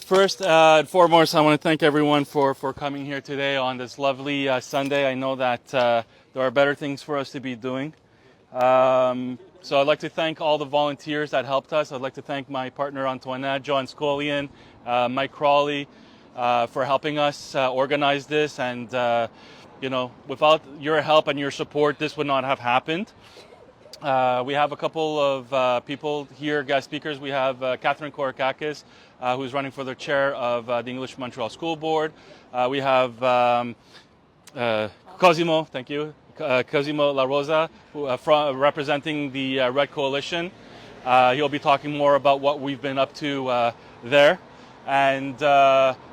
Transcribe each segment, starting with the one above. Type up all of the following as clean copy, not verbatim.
First and foremost, I want to thank everyone for coming here today on this lovely Sunday. I know that there are better things for us to be doing. So I'd like to thank all the volunteers that helped us. I'd like to thank my partner Antoinette, John Scolian, Mike Crawley for helping us organize this. And, without your help and your support, this would not have happened. We have a couple of people here, guest speakers. We have Catherine Korakakis, who's running for the chair of the English Montreal School Board. We have Cosimo, thank you, Cosimo La Rosa, who, representing the Red Coalition. He'll be talking more about what we've been up to there. And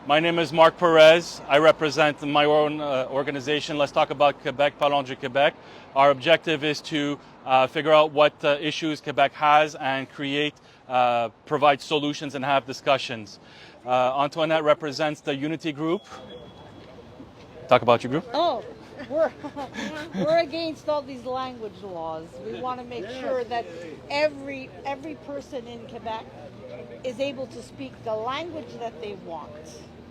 my name is Marc Perez. I represent my own organization. Let's talk about Quebec, Parlons du Québec. Our objective is to figure out what issues Quebec has and provide solutions and have discussions. Antoinette represents the Unity Group. Talk about your group. Oh, we're against all these language laws. We want to make sure that every person in Quebec is able to speak the language that they want.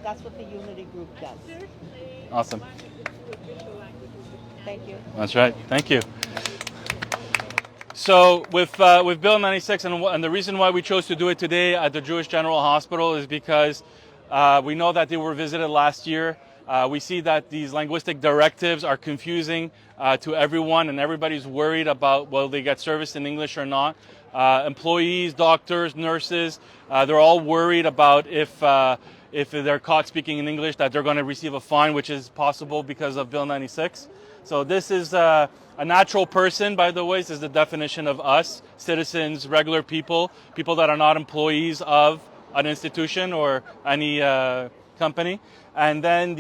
That's what the Unity Group does. Awesome. Thank you. That's right. Thank you. So with Bill 96, and the reason why we chose to do it today at the Jewish General Hospital is because we know that they were visited last year. We see that these linguistic directives are confusing to everyone, and everybody's worried about whether they get service in English or not. Employees, doctors, nurses, they're all worried about if they're caught speaking in English, that they're going to receive a fine, which is possible because of Bill 96. So this is a natural person, by the way. This is the definition of us, citizens, regular people that are not employees of an institution or any company. And then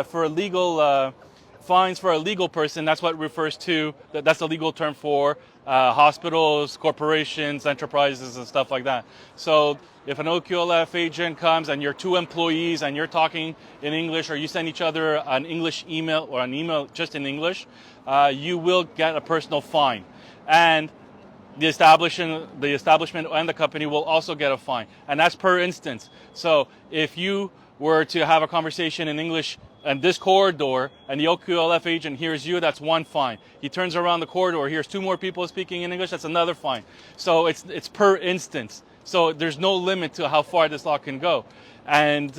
for legal fines for a legal person, that's what refers to, that's the legal term for hospitals, corporations, enterprises, and stuff like that. So if an OQLF agent comes and you're two employees and you're talking in English, or you send each other an English email or an email just in English, you will get a personal fine. And the establishment and the company will also get a fine. And that's per instance. So if you were to have a conversation in English in this corridor and the OQLF agent hears you, that's one fine. He turns around the corridor, hears two more people speaking in English, that's another fine. So it's per instance. So there's no limit to how far this law can go. And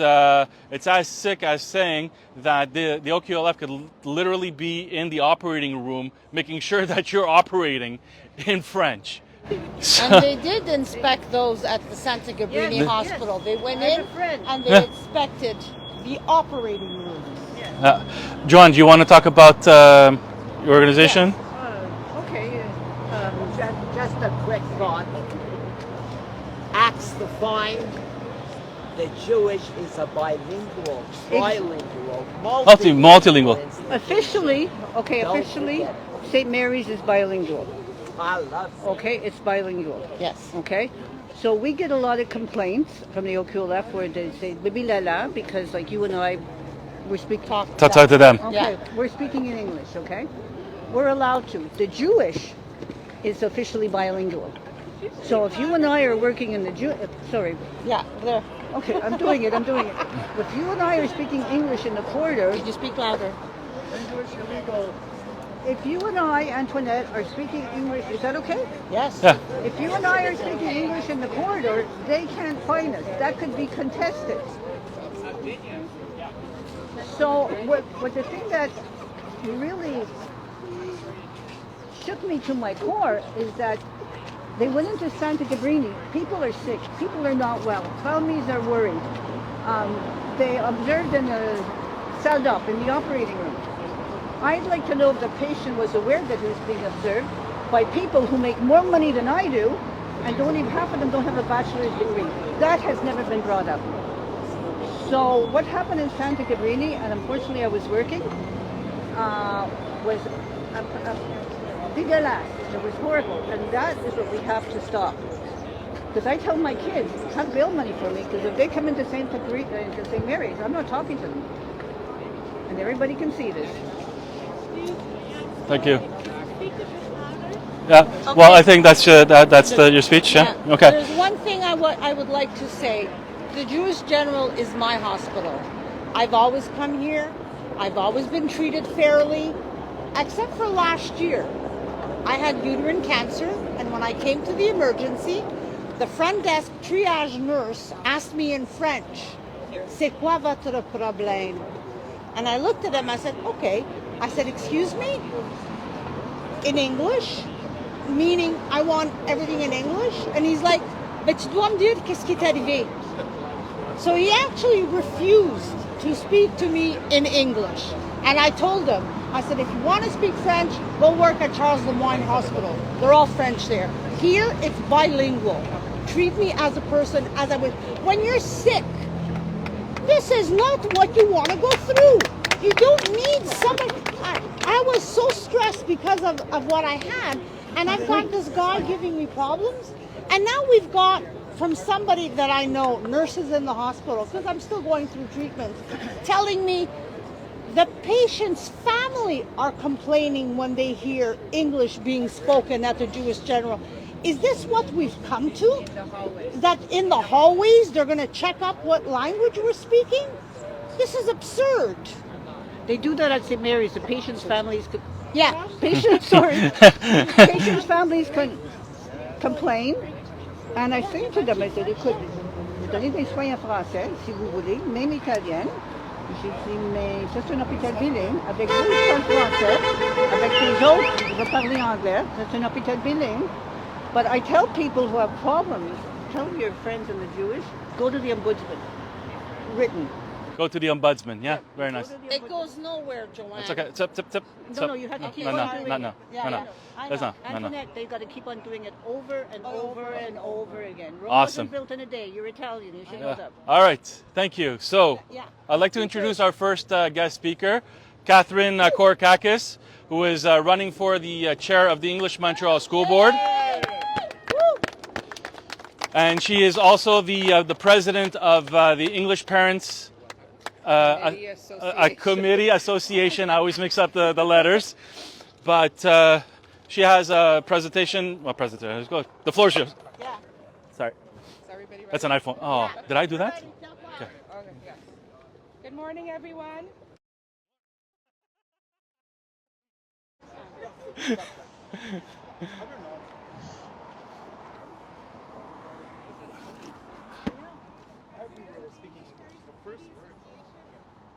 it's as sick as saying that the OQLF could literally be in the operating room making sure that you're operating in French. And they did inspect those at the Santa Cabrini Hospital. They went in and they inspected the operating rooms. John, do you want to talk about your organization? Yes. Okay. Just a quick thought. Axe the fine. The Jewish is a bilingual, trilingual, multilingual. Officially, St. Mary's is bilingual. I love it. Okay, it's bilingual. Yes. Okay, so we get a lot of complaints from the OQLF where they say "bibi lala" because, like you and I, we're speaking. Talk to them. Okay, we're speaking in English. Okay, we're allowed to. The Jewish is officially bilingual. So if you and I are working in the Yeah, there. Okay, I'm doing it. If you and I are speaking English in the corridor, Could you speak louder? English illegal. if you and I, Antoinette, are speaking English, is that okay? Yes. Yeah. If you and I are speaking English in the corridor, they can't fine us. That could be contested. So what the thing that really shook me to my core is that they went into Santa Cabrini. People are sick. People are not well. Families are worried. They observed in the salle d'op, in the operating room. I'd like to know if the patient was aware that he was being observed by people who make more money than I do, and half of them don't have a bachelor's degree. That has never been brought up. So what happened in Santa Cabrini, and unfortunately I was working, was dégueulasse. It was horrible, and that is what we have to stop. Because I tell my kids, cut bail money for me, because if they come into St. Mary's, I'm not talking to them. And everybody can see this. Thank you. Yeah. Okay. Well, I think that's your speech. Yeah. Okay. There's one thing I would like to say. the Jewish General is my hospital. I've always come here. I've always been treated fairly, except for last year. I had uterine cancer, and when I came to the emergency, the front desk triage nurse asked me in French, "C'est quoi votre problème?" And I looked at him, I said, "Okay." I said, "Excuse me?" In English, meaning I want everything in English. And he's like, "Mais tu dois me dire qu'est-ce qui est arrivé." So he actually refused to speak to me in English. And I told him, I said, "If you want to speak French, go work at Charles Lemoyne Hospital. They're all French there. Here, it's bilingual. Treat me as a person, as I would." When you're sick, this is not what you want to go through. You don't need someone. I was so stressed because of what I had. And I've got this guy giving me problems. And now we've got, from somebody that I know, nurses in the hospital, because I'm still going through treatment, telling me the patient's family are complaining when they hear English being spoken at the Jewish General. Is this what we've come to? That in the hallways they're going to check up what language we're speaking? This is absurd. They do that at St. Mary's. The patients' families could, Yeah. patients families can complain. And I say to them, I said, écoute, vous donnez des soins en français, si vous voulez, même italien. J'ai dit, mais ça c'est un hôpital bilingue, avec vous, je parle français, avec les autres, je vais parler anglais, c'est un hôpital bilingue. But I tell people who have problems, tell your friends in the Jewish, go to the ombudsman, written. Go to the ombudsman. Yeah, very nice. It goes nowhere, Joanne. It's okay. Tip. No, you have to keep on doing it. No. That's not. No. Antoinette, they've got to keep on doing it over and over and over again. Rome Awesome. wasn't built in a day. You're Italian. You should know that. All right. Thank you. So, Yeah. I'd like to introduce our first guest speaker, Catherine Korakakis, who is running for the chair of the English Montreal School Board. And she is also the president of the English Parents a committee association. I always mix up the letters. But she has a presentation. Well, presentation. Let's go. The floor is yours. Yeah. Sorry. Is everybody ready? That's an iPhone. Oh, did I do that? Okay, yeah. Good morning, everyone.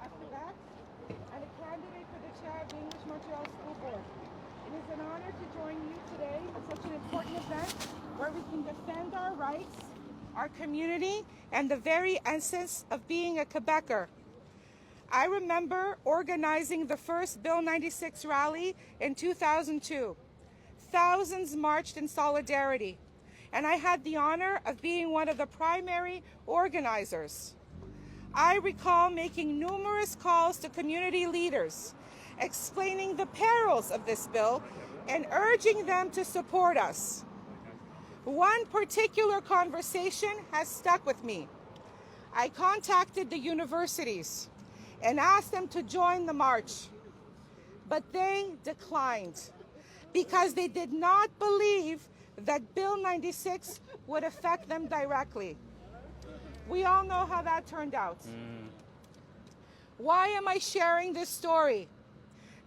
I'm Quebec and a candidate for the chair of the English Montreal School Board. It is an honor to join you today at such an important event where we can defend our rights, our community, and the very essence of being a Quebecer. I remember organizing the first Bill 96 rally in 2002. Thousands marched in solidarity, and I had the honor of being one of the primary organizers. I recall making numerous calls to community leaders, explaining the perils of this bill and urging them to support us. One particular conversation has stuck with me. I contacted the universities and asked them to join the march, but they declined because they did not believe that Bill 96 would affect them directly. We all know how that turned out. Why am I sharing this story?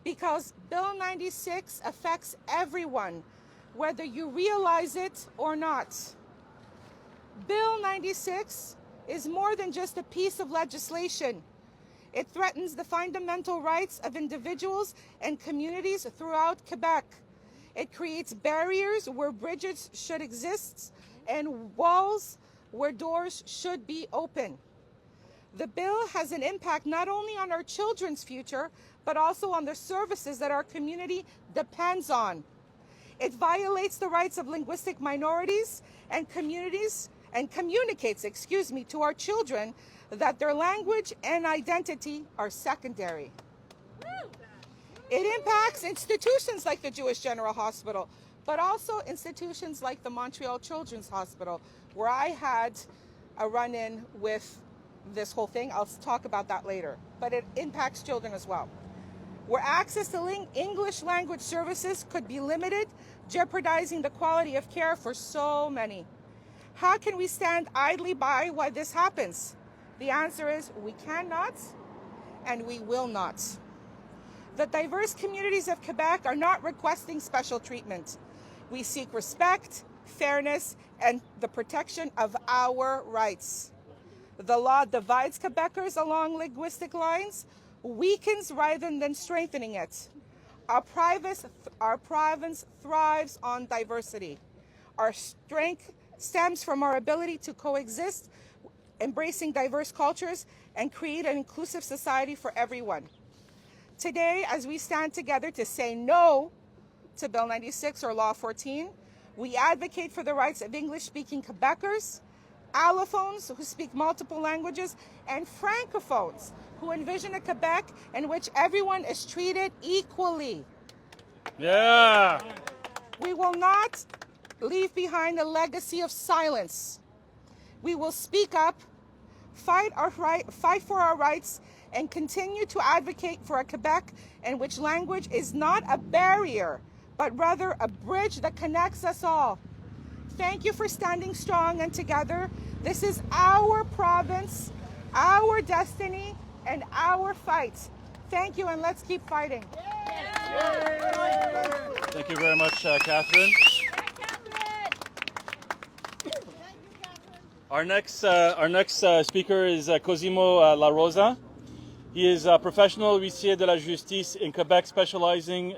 Because Bill 96 affects everyone, whether you realize it or not. Bill 96 is more than just a piece of legislation. It threatens the fundamental rights of individuals and communities throughout Quebec. It creates barriers where bridges should exist and walls where doors should be open. The bill has an impact not only on our children's future, but also on the services that our community depends on. It violates the rights of linguistic minorities and communities and communicates, to our children that their language and identity are secondary. It impacts institutions like the Jewish General Hospital, but also institutions like the Montreal Children's Hospital, where I had a run-in with this whole thing. I'll talk about that later. But it impacts children as well, where access to English language services could be limited, jeopardizing the quality of care for so many. How can we stand idly by while this happens? The answer is we cannot and we will not. The diverse communities of Quebec are not requesting special treatment. We seek respect, fairness, and the protection of our rights. The law divides Quebecers along linguistic lines, weakens rather than strengthening it. Our province thrives on diversity. Our strength stems from our ability to coexist, embracing diverse cultures, and create an inclusive society for everyone. Today, as we stand together to say no to Bill 96 or Law 14, we advocate for the rights of English-speaking Quebecers, allophones who speak multiple languages, and francophones who envision a Quebec in which everyone is treated equally. Yeah. We will not leave behind a legacy of silence. We will speak up, fight for our rights, and continue to advocate for a Quebec in which language is not a barrier, but rather a bridge that connects us all. Thank you for standing strong and together. This is our province, our destiny, and our fight. Thank you, and let's keep fighting. Thank you very much, Catherine. Our next speaker is Cosimo La Rosa. He is a professional huissier de la justice in Quebec, specializing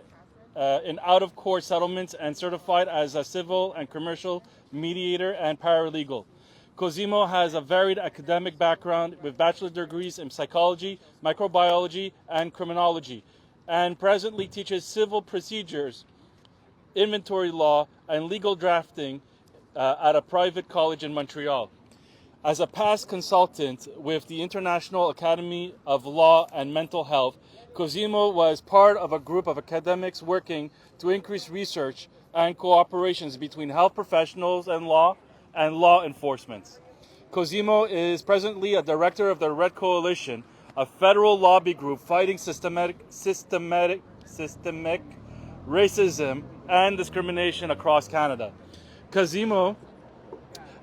in out-of-court settlements and certified as a civil and commercial mediator and paralegal. Cosimo has a varied academic background with bachelor degrees in psychology, microbiology, and criminology, and presently teaches civil procedures, inventory law, and legal drafting at a private college in Montreal. As a past consultant with the International Academy of Law and Mental Health, Cosimo was part of a group of academics working to increase research and cooperations between health professionals and law enforcement. Cosimo is presently a director of the Red Coalition, a federal lobby group fighting systemic racism and discrimination across Canada. Cosimo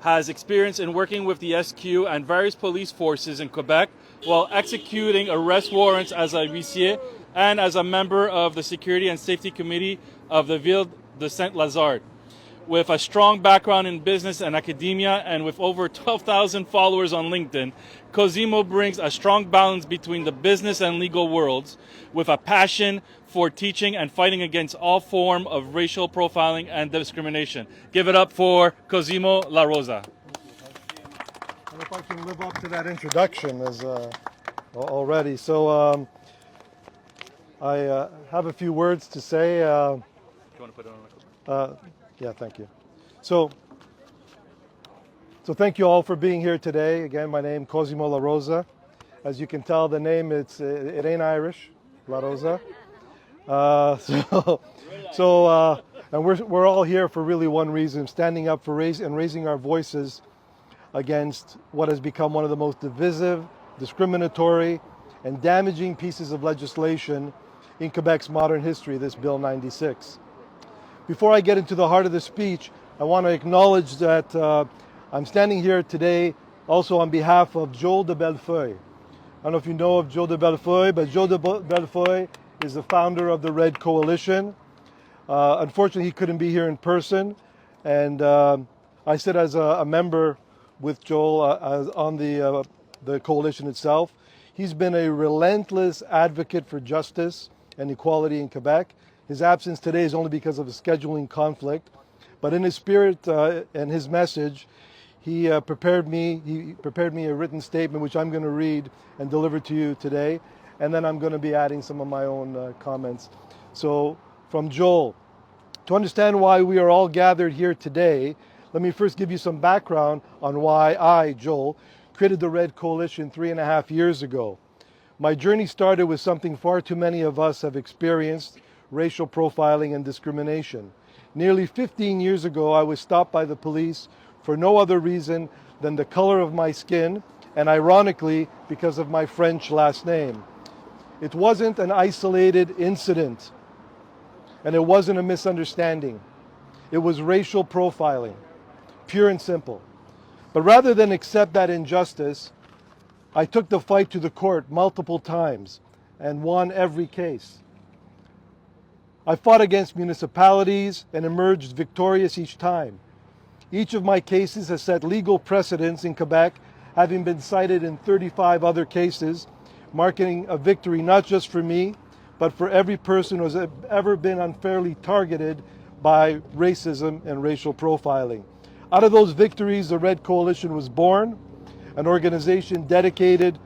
has experience in working with the SQ and various police forces in Quebec while executing arrest warrants as a huissier and as a member of the Security and Safety Committee of the Ville de Saint-Lazare. With a strong background in business and academia and with over 12,000 followers on LinkedIn, Cosimo brings a strong balance between the business and legal worlds with a passion for teaching and fighting against all form of racial profiling and discrimination. Give it up for Cosimo La Rosa. I hope I can live up to that introduction already. So I have a few words to say. Do you want to put it on? Yeah, thank you. So thank you all for being here today. Again, my name is Cosimo La Rosa. As you can tell, the name it ain't Irish, La Rosa. And we're all here for really one reason: standing up for raising our voices against what has become one of the most divisive, discriminatory, and damaging pieces of legislation in Quebec's modern history, this Bill 96. Before I get into the heart of the speech, I want to acknowledge that I'm standing here today also on behalf of Joel de Bellefeuille. I don't know if you know of Joel de Bellefeuille, but Joel de Bellefeuille is the founder of the Red Coalition. Unfortunately, he couldn't be here in person, and I sit as a member with Joel on the coalition itself. He's been a relentless advocate for justice and equality in Quebec. His absence today is only because of a scheduling conflict, but in his spirit and his message, he prepared me a written statement which I'm going to read and deliver to you today, and then I'm going to be adding some of my own comments. So from Joel, to understand why we are all gathered here today, let me first give you some background on why I, Joel, created the Red Coalition 3.5 years ago. My journey started with something far too many of us have experienced: racial profiling and discrimination. Nearly 15 years ago, I was stopped by the police for no other reason than the color of my skin, and ironically, because of my French last name. It wasn't an isolated incident, and it wasn't a misunderstanding. It was racial profiling, pure and simple. But rather than accept that injustice, I took the fight to the court multiple times and won every case. I fought against municipalities and emerged victorious each time. Each of my cases has set legal precedents in Quebec, having been cited in 35 other cases, marking a victory not just for me, but for every person who has ever been unfairly targeted by racism and racial profiling. Out of those victories, the Red Coalition was born, an organization dedicated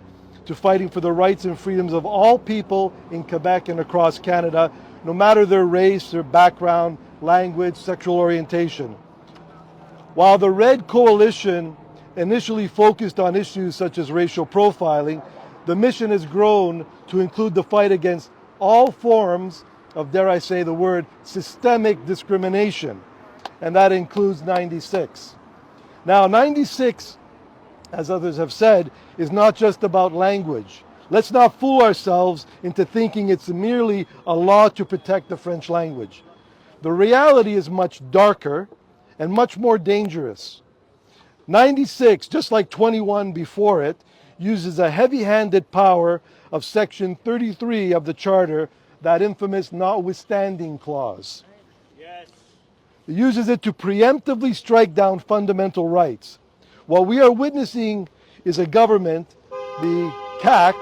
to fighting for the rights and freedoms of all people in Quebec and across Canada, no matter their race, their background, language, sexual orientation. While the Red Coalition initially focused on issues such as racial profiling, the mission has grown to include the fight against all forms of, dare I say the word, systemic discrimination. And that includes 96. Now, 96, as others have said, is not just about language. Let's not fool ourselves into thinking it's merely a law to protect the French language. The reality is much darker and much more dangerous. 96, just like 21 before it, uses a heavy-handed power of Section 33 of the Charter, that infamous notwithstanding clause. Yes. It uses it to preemptively strike down fundamental rights. What we are witnessing is a government, the CAQ,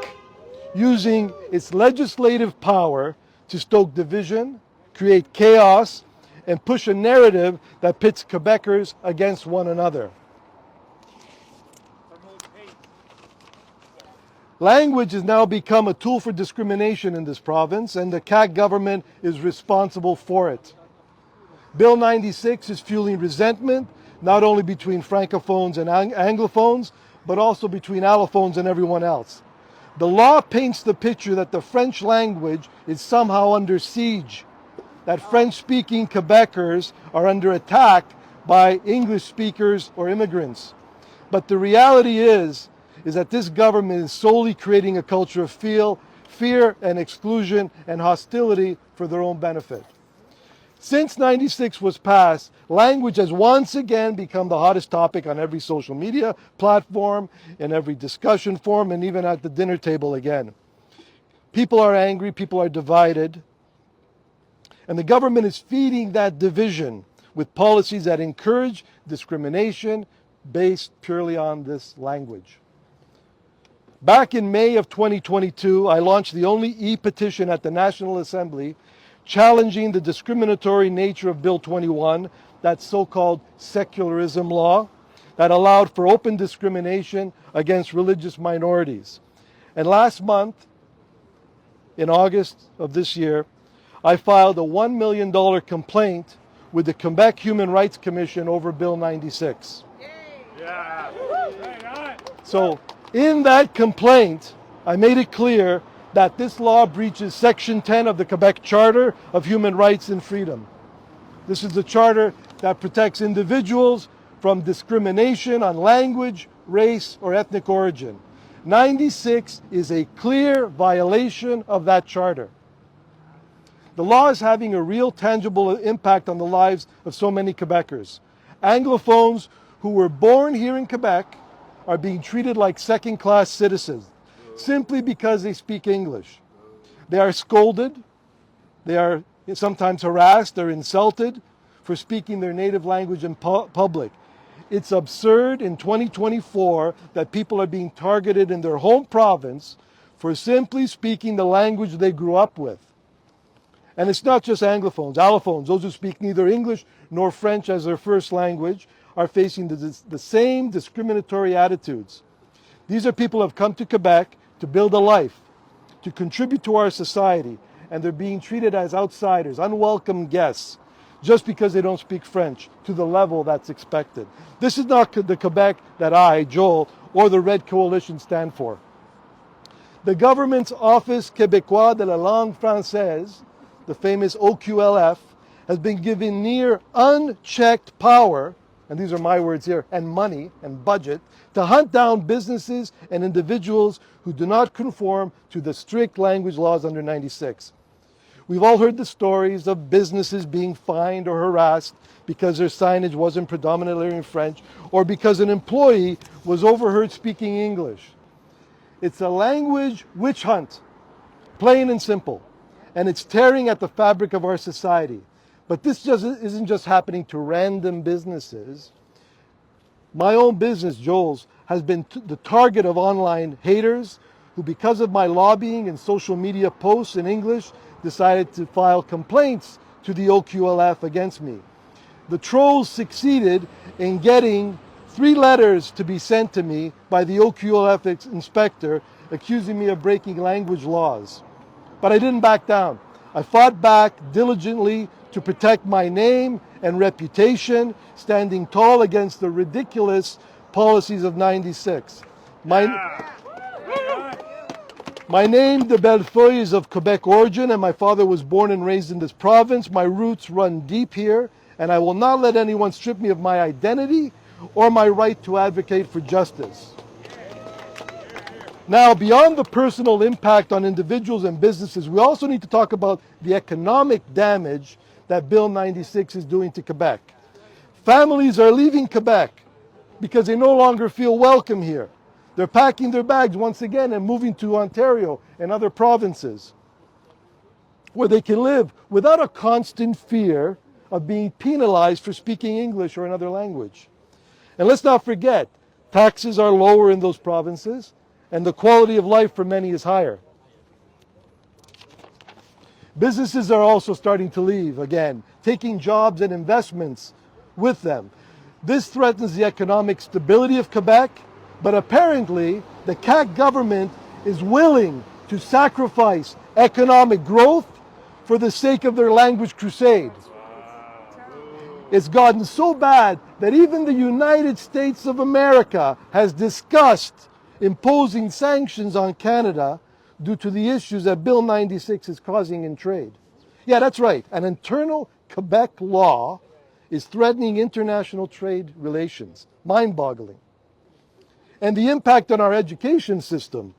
using its legislative power to stoke division, create chaos, and push a narrative that pits Quebecers against one another. Language has now become a tool for discrimination in this province, and the CAQ government is responsible for it. Bill 96 is fueling resentment, not only between Francophones and Anglophones, but also between allophones and everyone else. The law paints the picture that the French language is somehow under siege, that French-speaking Quebecers are under attack by English speakers or immigrants. But the reality is that this government is solely creating a culture of fear and exclusion and hostility for their own benefit. Since 96 was passed, language has once again become the hottest topic on every social media platform, in every discussion forum, and even at the dinner table again. People are angry, people are divided, and the government is feeding that division with policies that encourage discrimination based purely on this language. Back in May of 2022, I launched the only e-petition at the National Assembly challenging the discriminatory nature of Bill 21, that so-called secularism law that allowed for open discrimination against religious minorities. And last month, in August of this year, I filed a $1 million complaint with the Quebec Human Rights Commission over Bill 96. Yeah. So, in that complaint, I made it clear that this law breaches Section 10 of the Quebec Charter of Human Rights and Freedom. This is the charter that protects individuals from discrimination on language, race, or ethnic origin. 96 is a clear violation of that charter. The law is having a real tangible impact on the lives of so many Quebecers. Anglophones who were born here in Quebec are being treated like second-class citizens simply because they speak English. They are scolded, they are sometimes harassed, they're insulted for speaking their native language in public. It's absurd in 2024 that people are being targeted in their home province for simply speaking the language they grew up with. And it's not just Anglophones, allophones, those who speak neither English nor French as their first language, are facing the same discriminatory attitudes. These are people who have come to Quebec to build a life, to contribute to our society, and they're being treated as outsiders, unwelcome guests, just because they don't speak French to the level that's expected. This is not the Quebec that I, Joel, or the Red Coalition stand for. The government's Office Québécois de la Langue Française, the famous OQLF, has been given near unchecked power, and these are my words here, and money and budget, to hunt down businesses and individuals who do not conform to the strict language laws under 96. We've all heard the stories of businesses being fined or harassed because their signage wasn't predominantly in French or because an employee was overheard speaking English. It's a language witch hunt, plain and simple, and it's tearing at the fabric of our society. But this just isn't just happening to random businesses. My own business, Joel's, has been the target of online haters who, because of my lobbying and social media posts in English, decided to file complaints to the OQLF against me. The trolls succeeded in getting 3 letters to be sent to me by the OQLF inspector accusing me of breaking language laws. But I didn't back down. I fought back diligently to protect my name and reputation, standing tall against the ridiculous policies of '96. My name, de Bellefeuille, is of Quebec origin, and my father was born and raised in this province. My roots run deep here, and I will not let anyone strip me of my identity or my right to advocate for justice. Now, beyond the personal impact on individuals and businesses, we also need to talk about the economic damage that Bill 96 is doing to Quebec. Families are leaving Quebec because they no longer feel welcome here. They're packing their bags once again and moving to Ontario and other provinces where they can live without a constant fear of being penalized for speaking English or another language. And let's not forget, taxes are lower in those provinces and the quality of life for many is higher. Businesses are also starting to leave again, taking jobs and investments with them. This threatens the economic stability of Quebec, but apparently the CAQ government is willing to sacrifice economic growth for the sake of their language crusade. It's gotten so bad that even the United States of America has discussed imposing sanctions on Canada due to the issues that Bill 96 is causing in trade. Yeah, that's right. An internal Quebec law is threatening international trade relations. Mind-boggling. And the impact on our education system.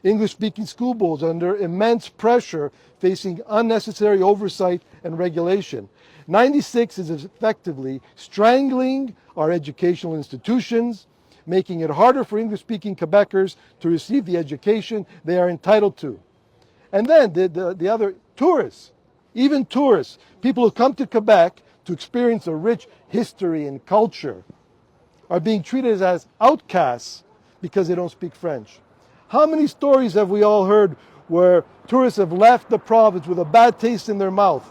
English-speaking school boards under immense pressure, facing unnecessary oversight and regulation. 96 is effectively strangling our educational institutions, making it harder for English-speaking Quebecers to receive the education they are entitled to. And then the other tourists, even tourists, people who come to Quebec to experience a rich history and culture, are being treated as outcasts because they don't speak French. How many stories have we all heard where tourists have left the province with a bad taste in their mouth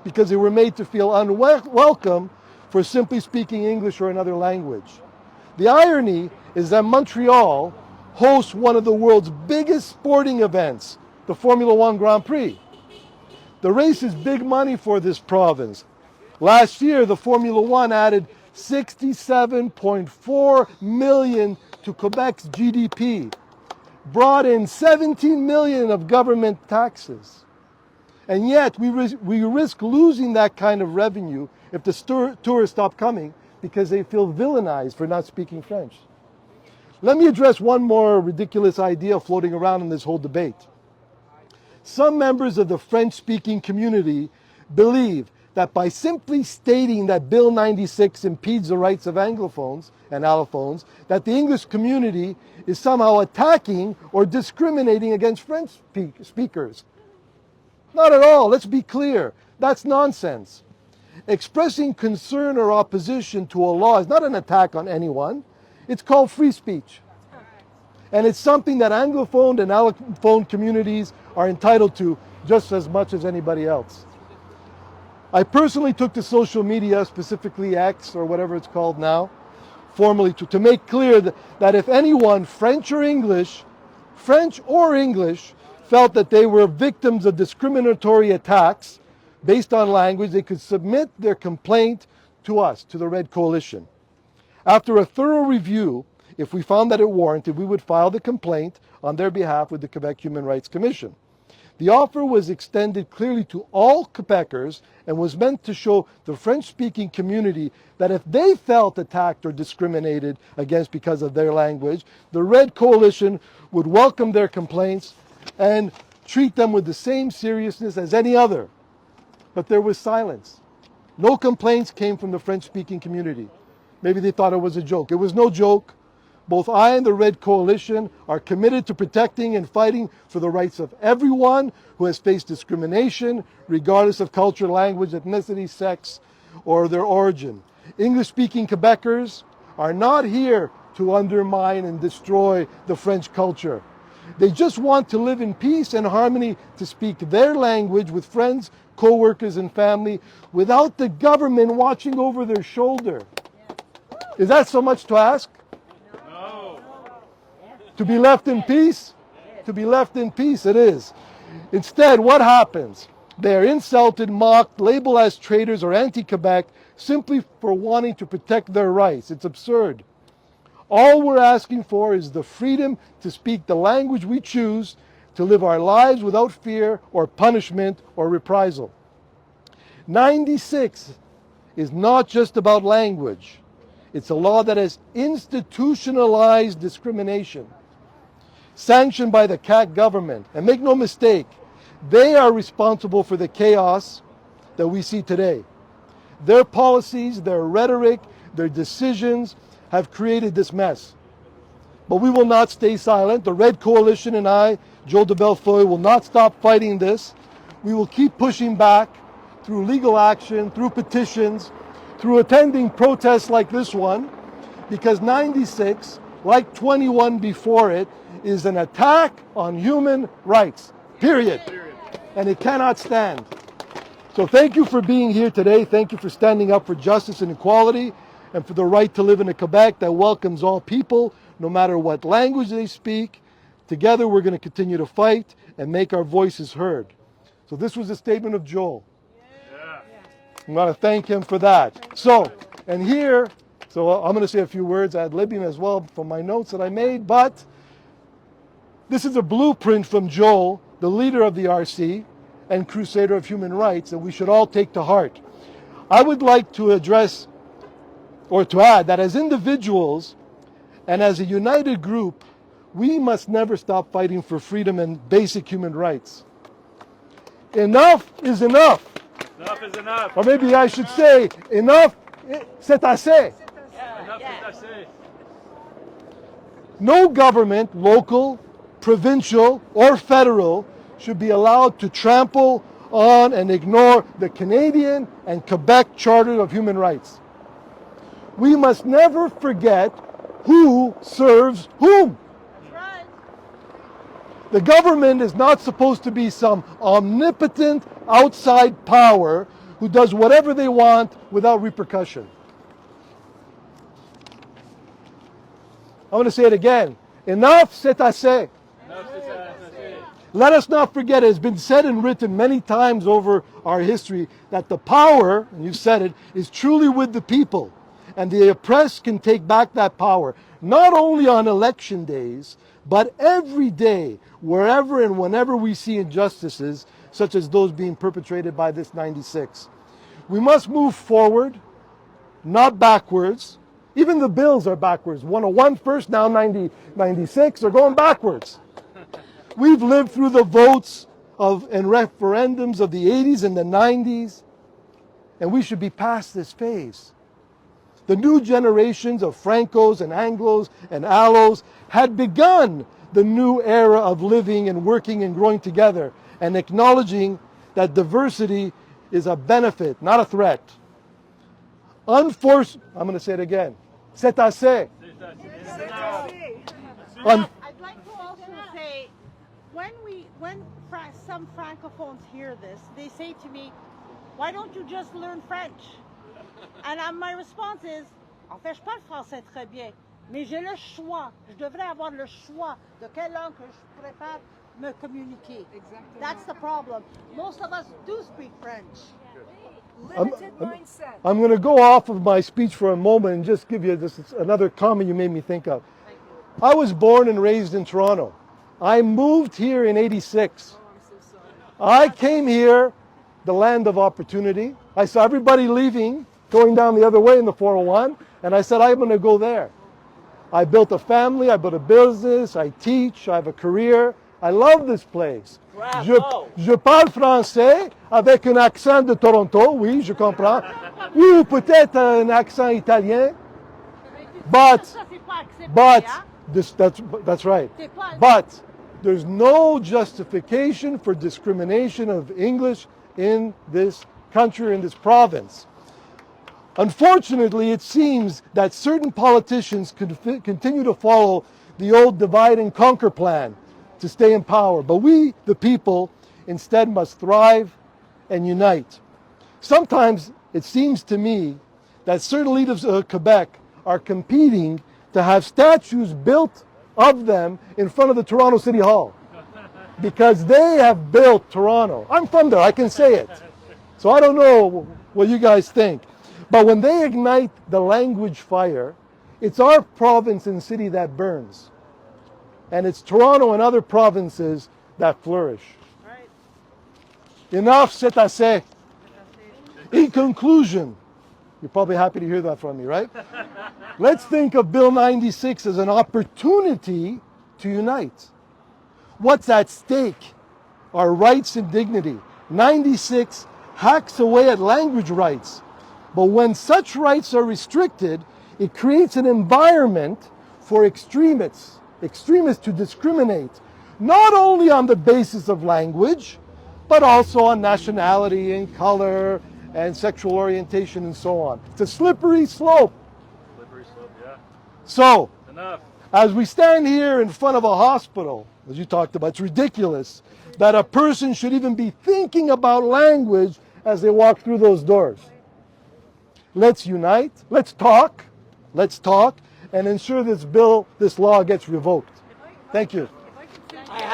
because they were made to feel unwelcome for simply speaking English or another language? The irony is that Montreal hosts one of the world's biggest sporting events, the Formula One Grand Prix. The race is big money for this province. Last year, the Formula One added $67.4 million to Quebec's GDP, brought in $17 million of government taxes. And yet, we risk losing that kind of revenue if the tourists stop coming because they feel villainized for not speaking French. Let me address one more ridiculous idea floating around in this whole debate. Some members of the French-speaking community believe that by simply stating that Bill 96 impedes the rights of Anglophones and allophones, that the English community is somehow attacking or discriminating against French speakers. Not at all. Let's be clear. That's nonsense. Expressing concern or opposition to a law is not an attack on anyone. It's called free speech. And it's something that Anglophone and allophone communities are entitled to just as much as anybody else. I personally took to social media, specifically X or whatever it's called now, formally to make clear that if anyone, French or English, felt that they were victims of discriminatory attacks based on language, they could submit their complaint to us, to the Red Coalition. After a thorough review, if we found that it warranted, we would file the complaint on their behalf with the Quebec Human Rights Commission. The offer was extended clearly to all Quebecers and was meant to show the French-speaking community that if they felt attacked or discriminated against because of their language, the Red Coalition would welcome their complaints and treat them with the same seriousness as any other. But there was silence. No complaints came from the French-speaking community. Maybe they thought it was a joke. It was no joke. Both I and the Red Coalition are committed to protecting and fighting for the rights of everyone who has faced discrimination, regardless of culture, language, ethnicity, sex, or their origin. English-speaking Quebecers are not here to undermine and destroy the French culture. They just want to live in peace and harmony, to speak their language with friends, co-workers, and family without the government watching over their shoulder. Is that so much to ask? No. To be left in peace? To be left in peace, it is. Instead, what happens? They are insulted, mocked, labeled as traitors or anti-Quebec simply for wanting to protect their rights. It's absurd. All we're asking for is the freedom to speak the language we choose, to live our lives without fear or punishment or reprisal. 96 is not just about language. It's a law that has institutionalized discrimination, sanctioned by the CAQ government. And make no mistake, they are responsible for the chaos that we see today. Their policies, their rhetoric, their decisions have created this mess. But we will not stay silent. The Red Coalition and I, Joe de Bellefeuille, will not stop fighting this. We will keep pushing back through legal action, through petitions, through attending protests like this one, because 96, like 21 before it, is an attack on human rights, period. And it cannot stand. So thank you for being here today. Thank you for standing up for justice and equality and for the right to live in a Quebec that welcomes all people, no matter what language they speak. Together we're going to continue to fight and make our voices heard. So this was a statement of Joel. I want to thank him for that. So, and here, so I'm going to say a few words ad libitum as well from my notes that I made, but this is a blueprint from Joel, the leader of the RC and crusader of human rights, that we should all take to heart. I would like to address, or to add, that as individuals and as a united group, we must never stop fighting for freedom and basic human rights. Enough is enough. Enough is enough. Or maybe I should say, enough, c'est assez. Enough is assez. No government, local, provincial, or federal, should be allowed to trample on and ignore the Canadian and Quebec Charter of Human Rights. We must never forget who serves whom. That's right. The government is not supposed to be some omnipotent outside power who does whatever they want without repercussion. I'm going to say it again. Enough, c'est assez. Enough is assez. Let us not forget, it has been said and written many times over our history, that the power, and you said it, is truly with the people. And the oppressed can take back that power, not only on election days, but every day, wherever and whenever we see injustices, such as those being perpetrated by this 96. We must move forward, not backwards. Even the bills are backwards. 101 first, now 96, they're going backwards. We've lived through the votes and referendums of the 80s and the 90s, and we should be past this phase. The new generations of Francos and Anglos and Allos had begun the new era of living and working and growing together and acknowledging that diversity is a benefit, not a threat. I'm going to say it again. C'est assez. I'd like to also say, when some francophones hear this, they say to me, why don't you just learn French? And my response is, en fait, je parle français très bien, mais j'ai le choix. Je devrais avoir le choix de quelle langue que je préfère me communiquer. Exactly. That's the problem. Most of us do speak French. Limited mindset. I'm going to go off of my speech for a moment and just give you this another comment you made me think of. I was born and raised in Toronto. I moved here in 86. I came here, the land of opportunity. I saw everybody leaving, going down the other way in the 401, and I said, I'm going to go there. I built a family, I built a business, I teach, I have a career. I love this place. Bravo. Je parle français avec un accent de Toronto, oui, je comprends. Ou peut-être un accent italien. But that's right. But there's no justification for discrimination of English in this country, in this province. Unfortunately, it seems that certain politicians continue to follow the old divide and conquer plan to stay in power. But we, the people, instead must thrive and unite. Sometimes it seems to me that certain leaders of Quebec are competing to have statues built of them in front of the Toronto City Hall because they have built Toronto. I'm from there, I can say it. So I don't know what you guys think. But when they ignite the language fire, it's our province and city that burns. And it's Toronto and other provinces that flourish. Right. Enough, c'est assez. In conclusion, you're probably happy to hear that from me, right? Let's think of Bill 96 as an opportunity to unite. What's at stake? Our rights and dignity. 96 hacks away at language rights. But when such rights are restricted, it creates an environment for extremists to discriminate, not only on the basis of language, but also on nationality and color and sexual orientation and so on. It's a slippery slope. Slippery slope, yeah. So, Enough. as we stand here in front of a hospital, as you talked about, it's ridiculous that a person should even be thinking about language as they walk through those doors. Let's unite, let's talk, and ensure this law gets revoked. Thank you. I have